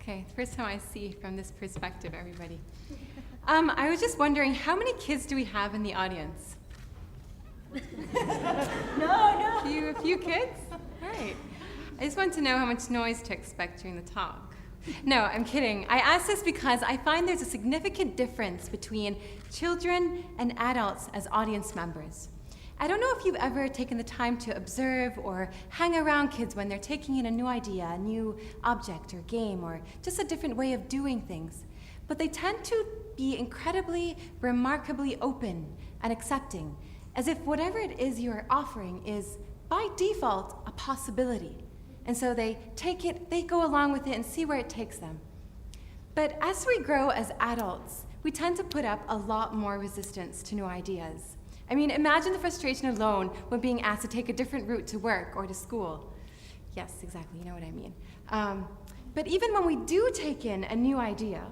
Okay, first time I see from this perspective, everybody. I was just wondering, how many kids do we have in the audience? No. A few kids? All right. I just want to know how much noise to expect during the talk. No, I'm kidding. I ask this because I find there's a significant difference between children and adults as audience members. I don't know if you've ever taken the time to observe or hang around kids when they're taking in a new idea, a new object or game, or just a different way of doing things. But they tend to be incredibly, remarkably open and accepting, as if whatever it is you're offering is, by default, a possibility. And so they take it, they go along with it and see where it takes them. But as we grow as adults, we tend to put up a lot more resistance to new ideas. I mean, imagine the frustration alone when being asked to take a different route to work or to school. Yes, exactly, you know what I mean. But even when we do take in a new idea,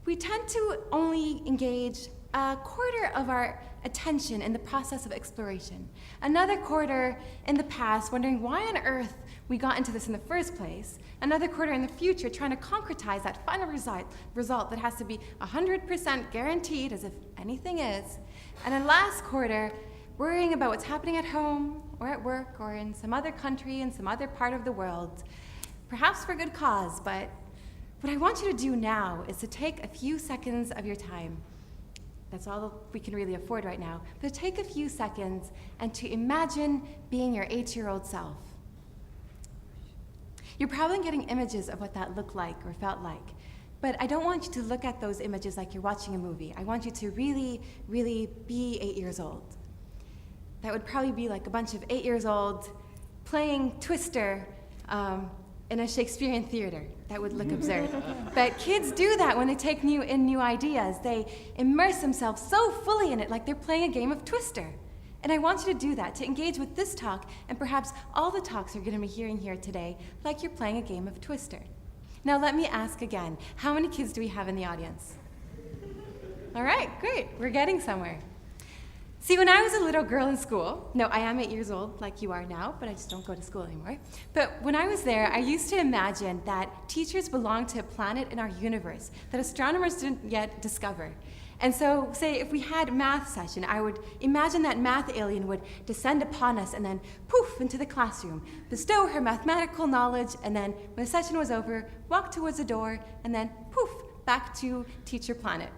we tend to only engage a quarter of our attention in the process of exploration. Another quarter in the past, wondering why on earth we got into this in the first place. Another quarter in the future, trying to concretize that final result that has to be 100% guaranteed, as if anything is. And then last quarter, worrying about what's happening at home, or at work, or in some other country, in some other part of the world. Perhaps for good cause, but what I want you to do now is to take a few seconds of your time. That's all we can really afford right now. But take a few seconds and to imagine being your 8-year-old self. You're probably getting images of what that looked like or felt like. But I don't want you to look at those images like you're watching a movie. I want you to really, really be 8 years old. That would probably be like a bunch of 8 years old playing Twister in a Shakespearean theater. That would look absurd. But kids do that when they take in new ideas. They immerse themselves so fully in it, like they're playing a game of Twister. And I want you to do that, to engage with this talk, and perhaps all the talks you're going to be hearing here today, like you're playing a game of Twister. Now let me ask again, how many kids do we have in the audience? All right, great, we're getting somewhere. See, when I was a little girl in school, no, I am 8 years old like you are now, but I just don't go to school anymore. But when I was there, I used to imagine that teachers belonged to a planet in our universe that astronomers didn't yet discover. And so, say, if we had math session, I would imagine that math alien would descend upon us and then poof into the classroom, bestow her mathematical knowledge, and then when the session was over, walk towards the door, and then poof, back to teacher planet.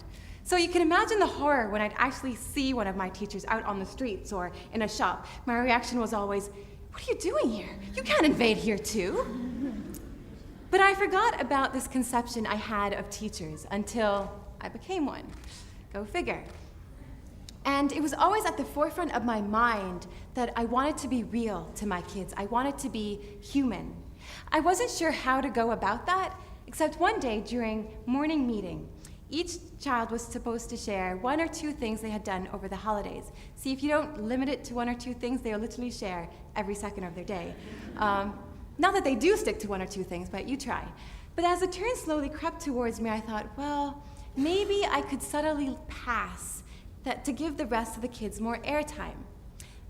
So you can imagine the horror when I'd actually see one of my teachers out on the streets or in a shop. My reaction was always, "What are you doing here? You can't invade here too." But I forgot about this conception I had of teachers until I became one. Go figure. And it was always at the forefront of my mind that I wanted to be real to my kids. I wanted to be human. I wasn't sure how to go about that, except one day during morning meeting, each child was supposed to share 1 or 2 things they had done over the holidays. See, if you don't limit it to 1 or 2 things, they'll literally share every second of their day. Not that they do stick to 1 or 2 things, but you try. But as the turn slowly crept towards me, I thought, well, maybe I could subtly pass that to give the rest of the kids more airtime.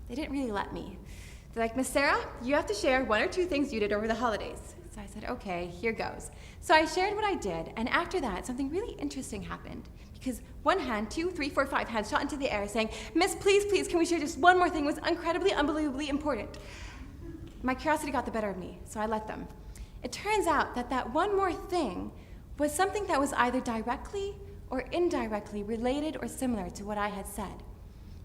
They didn't really let me. They're like, "Miss Sarah, you have to share 1 or 2 things you did over the holidays." So I said, okay, here goes. So I shared what I did, and after that, something really interesting happened. Because 1 hand, 2, 3, 4, 5 hands shot into the air saying, "Miss, please, please, can we share just 1 more thing? It was incredibly, unbelievably important." My curiosity got the better of me, so I let them. It turns out that that 1 more thing was something that was either directly or indirectly related or similar to what I had said.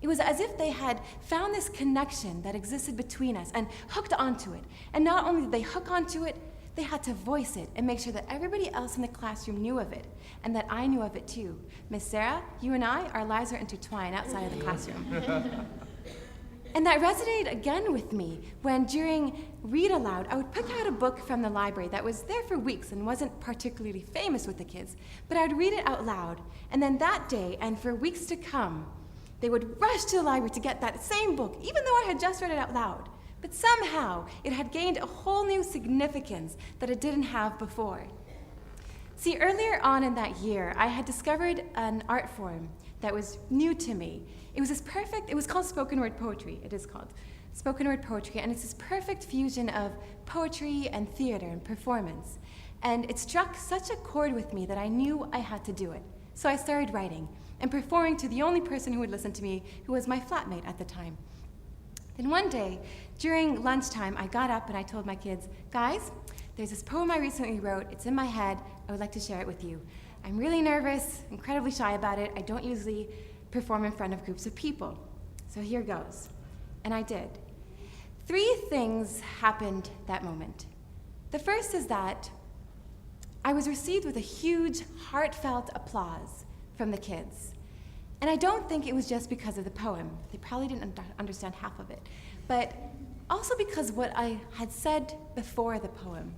It was as if they had found this connection that existed between us and hooked onto it. And not only did they hook onto it, they had to voice it and make sure that everybody else in the classroom knew of it and that I knew of it too. Miss Sarah, you and I, our lives are intertwined outside of the classroom. And that resonated again with me when during Read Aloud, I would pick out a book from the library that was there for weeks and wasn't particularly famous with the kids, but I would read it out loud. And then that day, and for weeks to come, they would rush to the library to get that same book, even though I had just read it out loud. But somehow, it had gained a whole new significance that it didn't have before. See, earlier on in that year, I had discovered an art form that was new to me. It was called spoken word poetry. It is called spoken word poetry, and it's this perfect fusion of poetry and theater and performance. And it struck such a chord with me that I knew I had to do it. So I started writing and performing to the only person who would listen to me, who was my flatmate at the time. Then one day, during lunchtime, I got up and I told my kids, guys, there's this poem I recently wrote. It's in my head. I would like to share it with you. I'm really nervous, incredibly shy about it. I don't usually perform in front of groups of people. So here goes. And I did. 3 things happened that moment. The first is that I was received with a huge, heartfelt applause from the kids. And I don't think it was just because of the poem. They probably didn't understand half of it. But also because what I had said before the poem.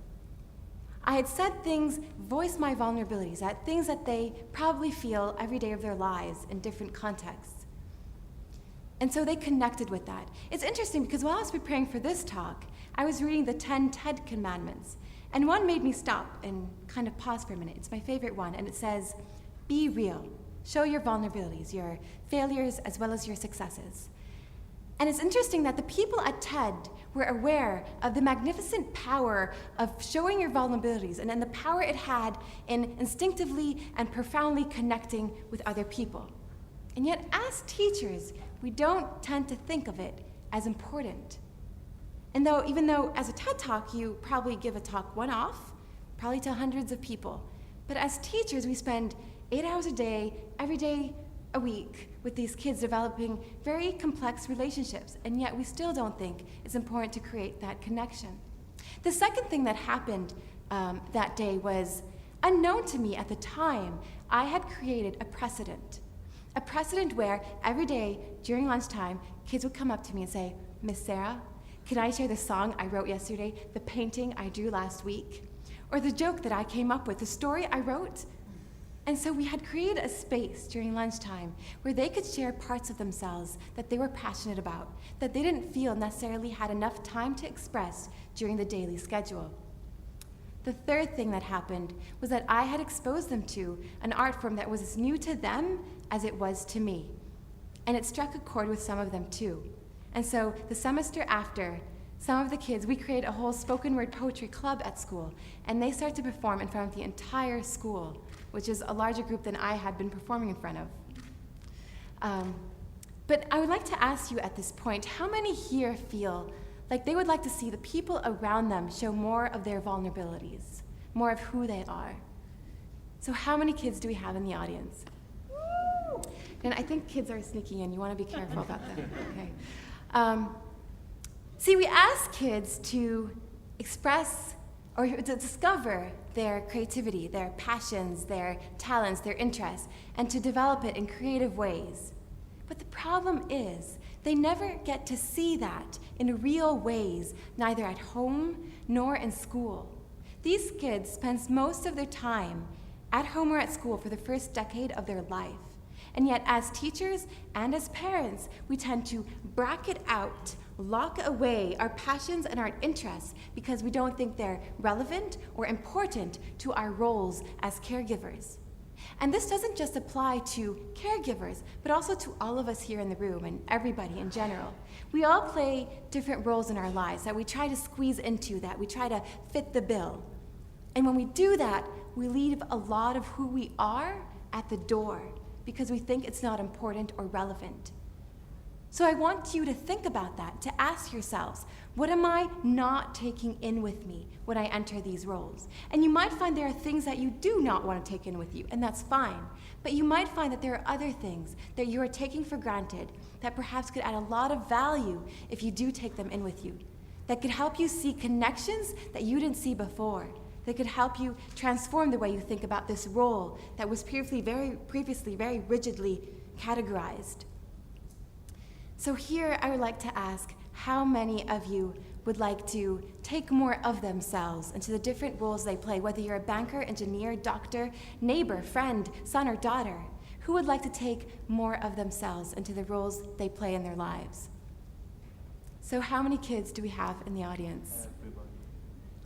I had said things, voiced my vulnerabilities at things that they probably feel every day of their lives in different contexts. And so they connected with that. It's interesting because while I was preparing for this talk, I was reading the 10 TED Commandments. And one made me stop and kind of pause for a minute. It's my favorite one, and it says, be real. Show your vulnerabilities, your failures, as well as your successes. And it's interesting that the people at TED were aware of the magnificent power of showing your vulnerabilities and then the power it had in instinctively and profoundly connecting with other people. And yet, as teachers, we don't tend to think of it as important. And even though as a TED Talk, you probably give a talk one-off, probably to hundreds of people, but as teachers, we spend 8 hours a day, every day a week, with these kids developing very complex relationships, and yet we still don't think it's important to create that connection. The second thing that happened that day was, unknown to me at the time, I had created a precedent where every day during lunchtime, kids would come up to me and say, Miss Sarah, can I share the song I wrote yesterday, the painting I drew last week, or the joke that I came up with, the story I wrote? And so we had created a space during lunchtime where they could share parts of themselves that they were passionate about, that they didn't feel necessarily had enough time to express during the daily schedule. The third thing that happened was that I had exposed them to an art form that was as new to them as it was to me. And it struck a chord with some of them too. And so the semester after, some of the kids, we created a whole spoken word poetry club at school, and they started to perform in front of the entire school, which is a larger group than I had been performing in front of. But I would like to ask you at this point, how many here feel like they would like to see the people around them show more of their vulnerabilities, more of who they are? So how many kids do we have in the audience? And I think kids are sneaking in. You want to be careful about that. Okay. See, we ask kids to express or to discover their creativity, their passions, their talents, their interests, and to develop it in creative ways. But the problem is, they never get to see that in real ways, neither at home nor in school. These kids spend most of their time at home or at school for the first decade of their life. And yet, as teachers and as parents, we tend to bracket out, lock away our passions and our interests because we don't think they're relevant or important to our roles as caregivers. And this doesn't just apply to caregivers, but also to all of us here in the room and everybody in general. We all play different roles in our lives that we try to squeeze into, that we try to fit the bill. And when we do that, we leave a lot of who we are at the door because we think it's not important or relevant. So I want you to think about that, to ask yourselves, what am I not taking in with me when I enter these roles? And you might find there are things that you do not want to take in with you, and that's fine. But you might find that there are other things that you are taking for granted that perhaps could add a lot of value if you do take them in with you, that could help you see connections that you didn't see before, that could help you transform the way you think about this role that was previously very rigidly categorized. So here I would like to ask, how many of you would like to take more of themselves into the different roles they play, whether you're a banker, engineer, doctor, neighbor, friend, son, or daughter? Who would like to take more of themselves into the roles they play in their lives? So how many kids do we have in the audience? Everybody.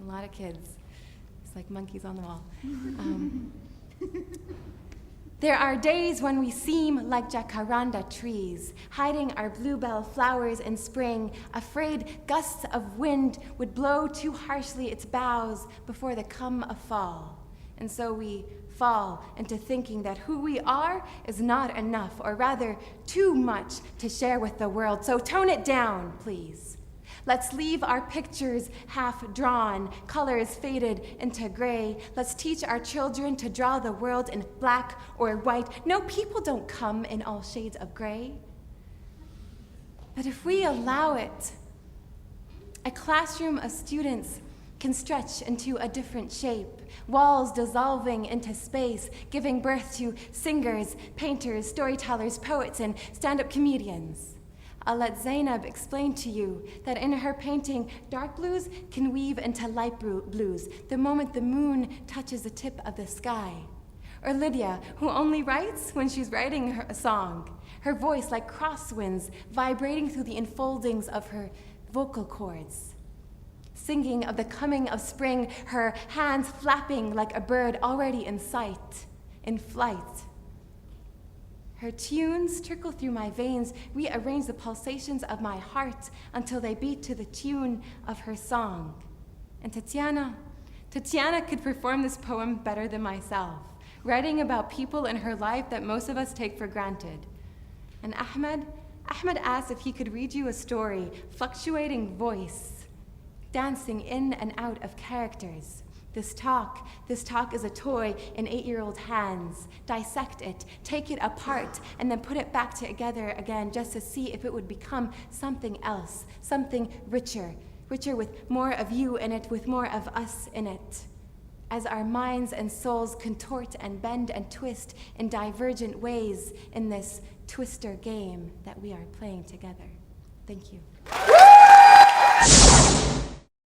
A lot of kids. It's like monkeys on the wall. There are days when we seem like jacaranda trees, hiding our bluebell flowers in spring, afraid gusts of wind would blow too harshly its boughs before the come of fall. And so we fall into thinking that who we are is not enough, or rather too much to share with the world. So tone it down, please. Let's leave our pictures half drawn, colors faded into gray. Let's teach our children to draw the world in black or white. No, people don't come in all shades of gray. But if we allow it, a classroom of students can stretch into a different shape, walls dissolving into space, giving birth to singers, painters, storytellers, poets, and stand-up comedians. I'll let Zainab explain to you that in her painting, dark blues can weave into light blues the moment the moon touches the tip of the sky. Or Lydia, who only writes when she's writing a song, her voice like crosswinds vibrating through the enfoldings of her vocal cords. Singing of the coming of spring, her hands flapping like a bird already in sight, in flight. Her tunes trickle through my veins, rearrange the pulsations of my heart until they beat to the tune of her song. And Tatiana could perform this poem better than myself, writing about people in her life that most of us take for granted. And Ahmed asked if he could read you a story, fluctuating voice, dancing in and out of characters. This talk is a toy in 8-year-old hands. Dissect it, take it apart, and then put it back together again just to see if it would become something else, something richer with more of you in it, with more of us in it. As our minds and souls contort and bend and twist in divergent ways in this twister game that we are playing together. Thank you.